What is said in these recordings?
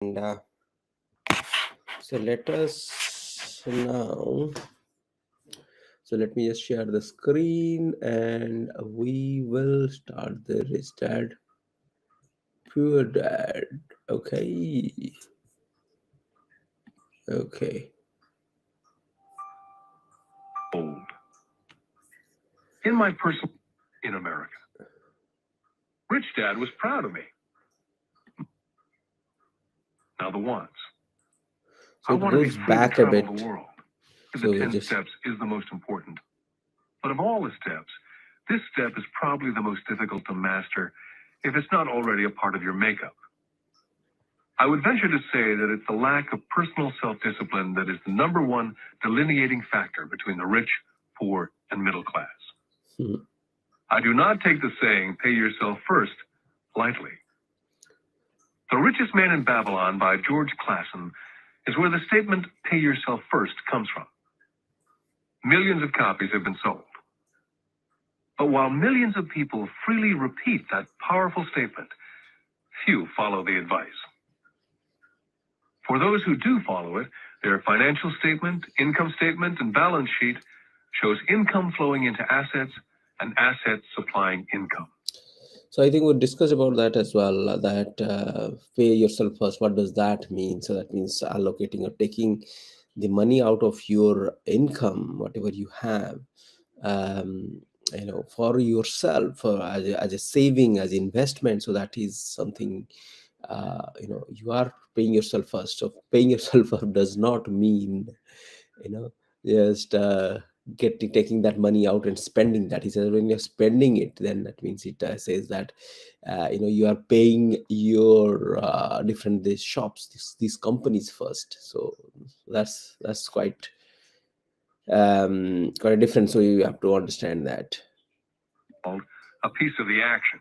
And so let us now. So let me just share the screen, and we will start the Rich Dad Poor Dad. Okay. Okay. Old. In my personal in America, Rich Dad was proud of me. Now the wants. So I it want to be goes free to back a travel the bit. world. The So 10 just steps is the most important. But of all the steps, this step is probably the most difficult to master if it's not already a part of your makeup. I would venture to say that it's the lack of personal self-discipline that is the number one delineating factor between the rich, poor, and middle class. hmm. I do not take the saying, pay yourself first, lightly. The Richest Man in Babylon by George Clason is where the statement, pay yourself first, comes from. Millions of copies have been sold. But while millions of people freely repeat that powerful statement, few follow the advice. For those who do follow it, their financial statement, income statement, and balance sheet shows income flowing into assets and assets supplying income. So I think we'll discuss about that as well. That pay yourself first. What does that mean? So that means allocating or taking the money out of your income, whatever you have, um, for yourself, as a saving, as investment. So that is something, you are paying yourself first. So paying yourself first does not mean, you know just taking that money out and spending that. He says when you're spending it, then that means it says that you are paying your different these shops, these companies first. So that's quite a difference. So you have to understand that. Called a piece of the action.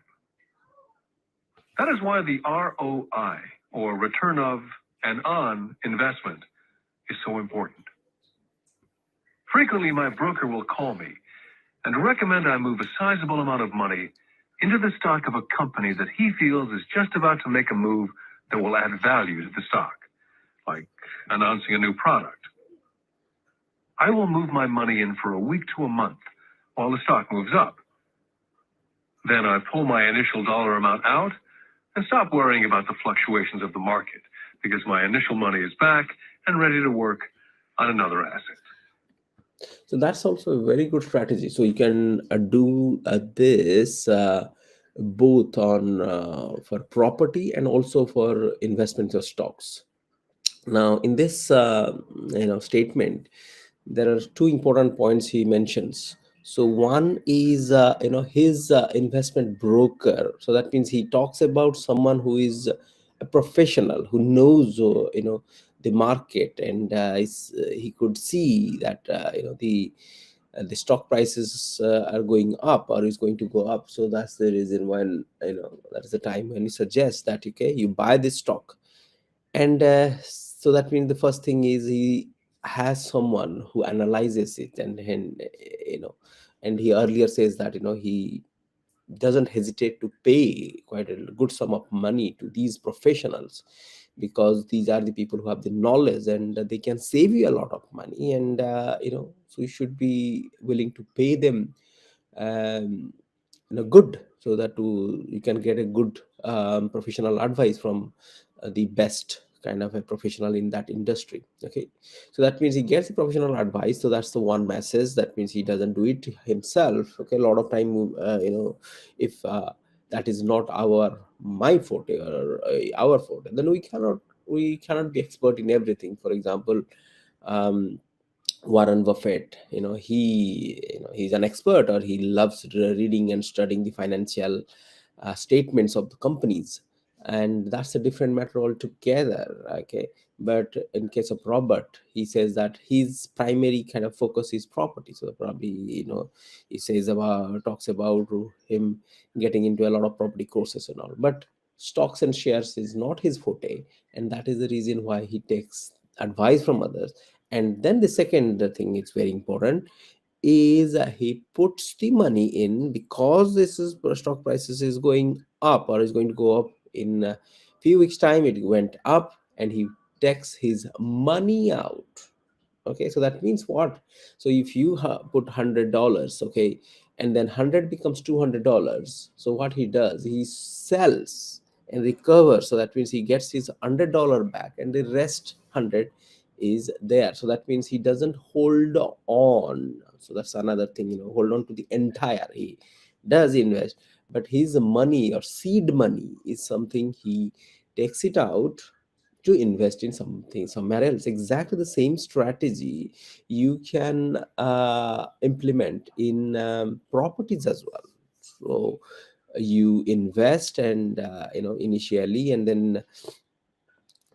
That is why the ROI, or return of and on investment, is so important. Frequently, my broker will call me and recommend I move a sizable amount of money into the stock of a company that he feels is just about to make a move that will add value to the stock, like announcing a new product. I will move my money in for a week to a month while the stock moves up. Then I pull my initial dollar amount out and stop worrying about the fluctuations of the market because my initial money is back and ready to work on another asset. So that's also a very good strategy. So you can do this both on for property and also for investments or stocks. Now in this statement, there are two important points he mentions. So one is his investment broker. So that means he talks about someone who is a professional who knows the market, and he could see that the stock prices are going up or is going to go up. So that's the reason when that's the time when he suggests that okay, you buy this stock. And so that means the first thing is he has someone who analyzes it, and and he earlier says that he doesn't hesitate to pay quite a good sum of money to these professionals, because these are the people who have the knowledge, and they can save you a lot of money. And so you should be willing to pay them um, good, so that you can get a good professional advice from the best kind of a professional in that industry. Okay, so that means he gets the professional advice. So that's the one message. That means he doesn't do it himself. Okay, a lot of time if that is not my forte, or our forte, then we cannot be expert in everything. For example, um, Warren Buffett, he's an expert, or he loves reading and studying the financial statements of the companies, and that's a different matter altogether. Okay, but in case of Robert, he says that his primary kind of focus is property. So probably he talks about him getting into a lot of property courses and all, but stocks and shares is not his forte, and that is the reason why he takes advice from others. And then the second thing, it's very important, is he puts the money in because this is stock prices is going up or is going to go up in a few weeks time. It went up, and he takes his money out. Okay, so that means what? So if you put $100, okay, and then 100 becomes $200, so what he does, he sells and recovers. So that means he gets his $100 back, and the rest 100 is there. So that means he doesn't hold on. So that's another thing, hold on to the entire. He does invest, but his money or seed money is something he takes it out to invest in something somewhere else. Exactly the same strategy you can implement in properties as well. So you invest, and initially, and then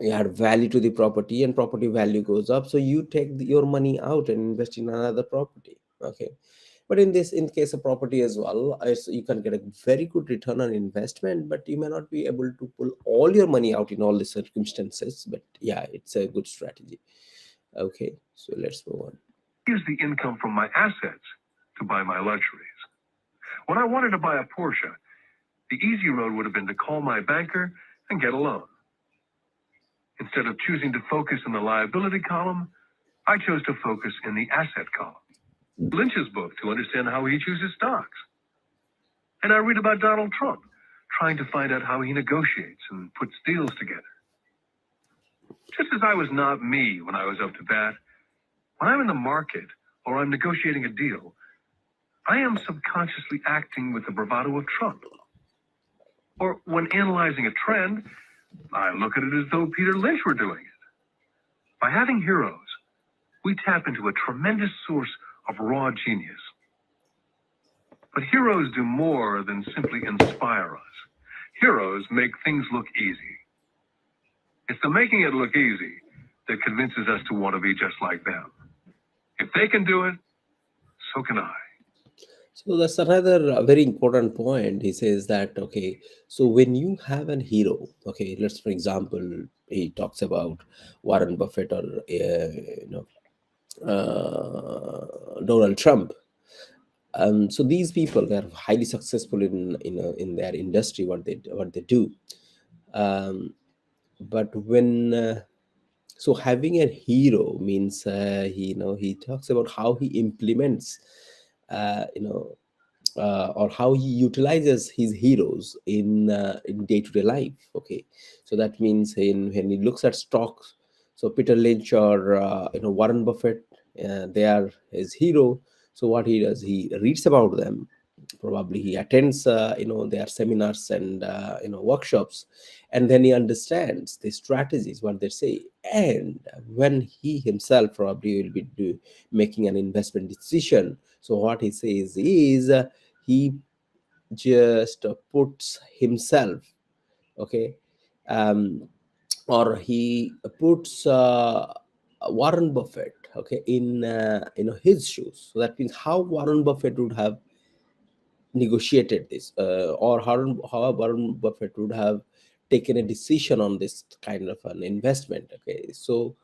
you add value to the property, and property value goes up, so you take your money out and invest in another property. Okay, but in case of property as well, you can get a very good return on investment, but you may not be able to pull all your money out in all the circumstances. But yeah, it's a good strategy. Okay, so let's move on. Use the income from my assets to buy my luxuries. When I wanted to buy a Porsche, the easy road would have been to call my banker and get a loan. Instead of choosing to focus in the liability column, I chose to focus in the asset column. Lynch's book to understand how he chooses stocks. And I read about Donald Trump, trying to find out how he negotiates and puts deals together. Just as I was not me when I was up to bat, when I'm in the market or I'm negotiating a deal, I am subconsciously acting with the bravado of Trump. Or when analyzing a trend, I look at it as though Peter Lynch were doing it. By having heroes, we tap into a tremendous source of raw genius. But heroes do more than simply inspire us. Heroes make things look easy. It's the making it look easy that convinces us to want to be just like them. If they can do it, so can I. So that's another very important point. He says that, okay, so when you have an hero, okay, let's, for example, he talks about Warren Buffett, or Donald Trump. So these people, they are highly successful in their industry, what they do. Um, but when so having a hero means, he talks about how he implements, uh, you know or how he utilizes his heroes in day-to-day life. Okay, so that means when he looks at stocks, so Peter Lynch or Warren Buffett, they are his hero. So what he does, he reads about them. Probably he attends their seminars and workshops, and then he understands the strategies, what they say. And when he himself probably will be making an investment decision, so what he says is, he just puts himself, okay, um, or he puts Warren Buffett, okay, in his shoes. So that means how Warren Buffett would have negotiated this, or how Warren Buffett would have taken a decision on this kind of an investment. Okay, so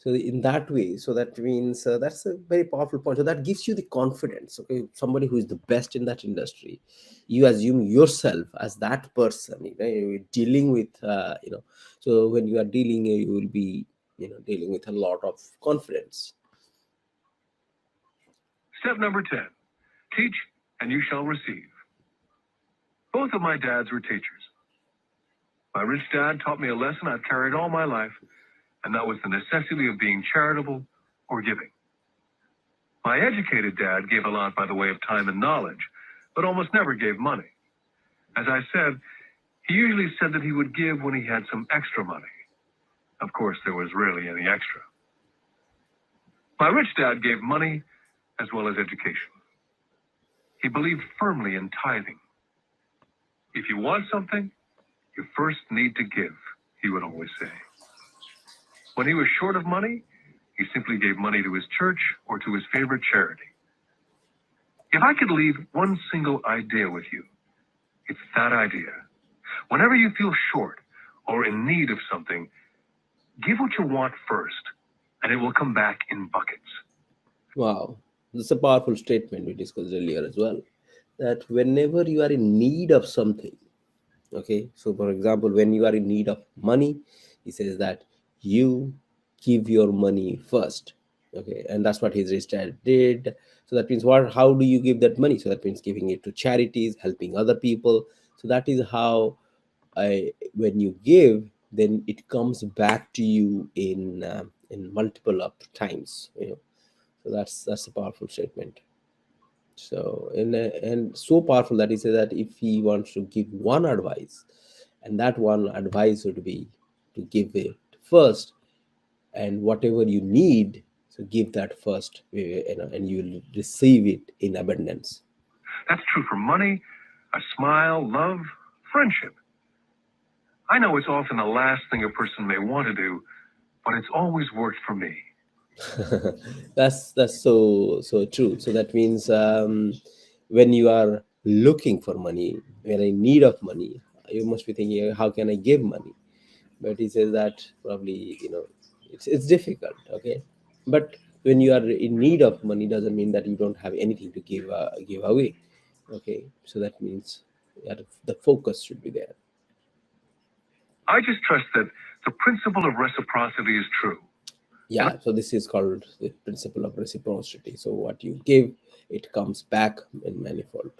in that way, so that means, that's a very powerful point. So that gives you the confidence. Okay, somebody who is the best in that industry, you assume yourself as that person. You're dealing with, so when you are dealing, you will be, dealing with a lot of confidence. Step number 10, teach and you shall receive. Both of my dads were teachers. My rich dad taught me a lesson I've carried all my life, and that was the necessity of being charitable or giving. My educated dad gave a lot by the way of time and knowledge, but almost never gave money. As I said, he usually said that he would give when he had some extra money. Of course, there was rarely any extra. My rich dad gave money as well as education. He believed firmly in tithing. If you want something, you first need to give, he would always say. When he was short of money, he simply gave money to his church or to his favorite charity. If I could leave one single idea with you, it's that idea. Whenever you feel short or in need of something, give what you want first, and it will come back in buckets. Wow, that's a powerful statement we discussed earlier as well. That whenever you are in need of something, okay, so for example, when you are in need of money, he says that you give your money first. Okay, and that's what his rich dad did. So that means what? How do you give that money? So that means giving it to charities, helping other people. So that is how when you give, then it comes back to you in multiple up times. So that's a powerful statement. So and so powerful that he said that if he wants to give one advice, and that one advice would be to give it first, and whatever you need, so give that first, and you will receive it in abundance. That's true for money, a smile, love, friendship. I know it's often the last thing a person may want to do, but it's always worked for me. That's so true. So that means when you are looking for money, when in need of money, you must be thinking, how can I give money? But he says that probably it's difficult. Okay, but when you are in need of money, doesn't mean that you don't have anything to give away. Okay, so that means that the focus should be there. I just trust that the principle of reciprocity is true. And Yeah, so this is called the principle of reciprocity. So what you give, it comes back in manifold.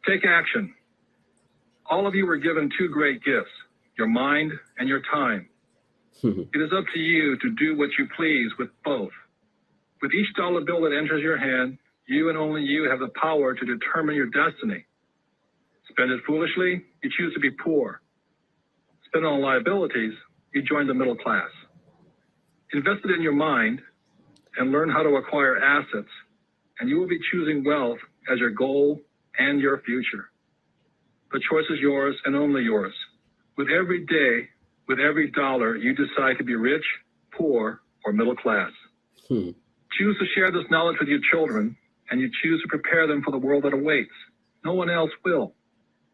take action. All of you were given two great gifts, your mind and your time. It is up to you to do what you please with both. With each dollar bill that enters your hand, you and only you have the power to determine your destiny. Spend it foolishly, you choose to be poor. Spend it on liabilities, you join the middle class. Invest it in your mind and learn how to acquire assets, and you will be choosing wealth as your goal and your future. The choice is yours and only yours. With every day, with every dollar, you decide to be rich, poor, or middle class. Hmm. Choose to share this knowledge with your children, and you choose to prepare them for the world that awaits. No one else will.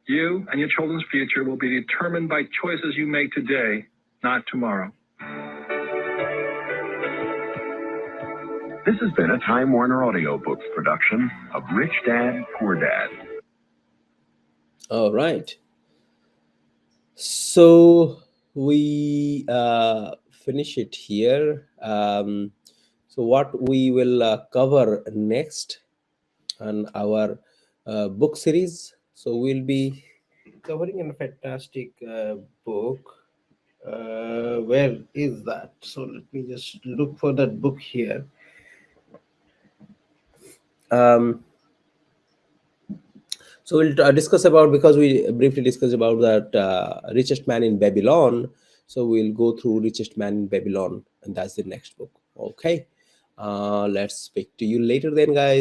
You and your children's future will be determined by choices you make today, not tomorrow. This has been a Time Warner Audiobooks production of Rich Dad, Poor Dad. All right. So we finish it here. So what we will cover next on our book series. So we'll be covering a fantastic book. Where is that? So let me just look for that book here. Um, so we'll discuss about, because we briefly discussed about that richest man in Babylon. So we'll go through richest man in Babylon, and that's the next book. Okay. Let's speak to you later then, guys.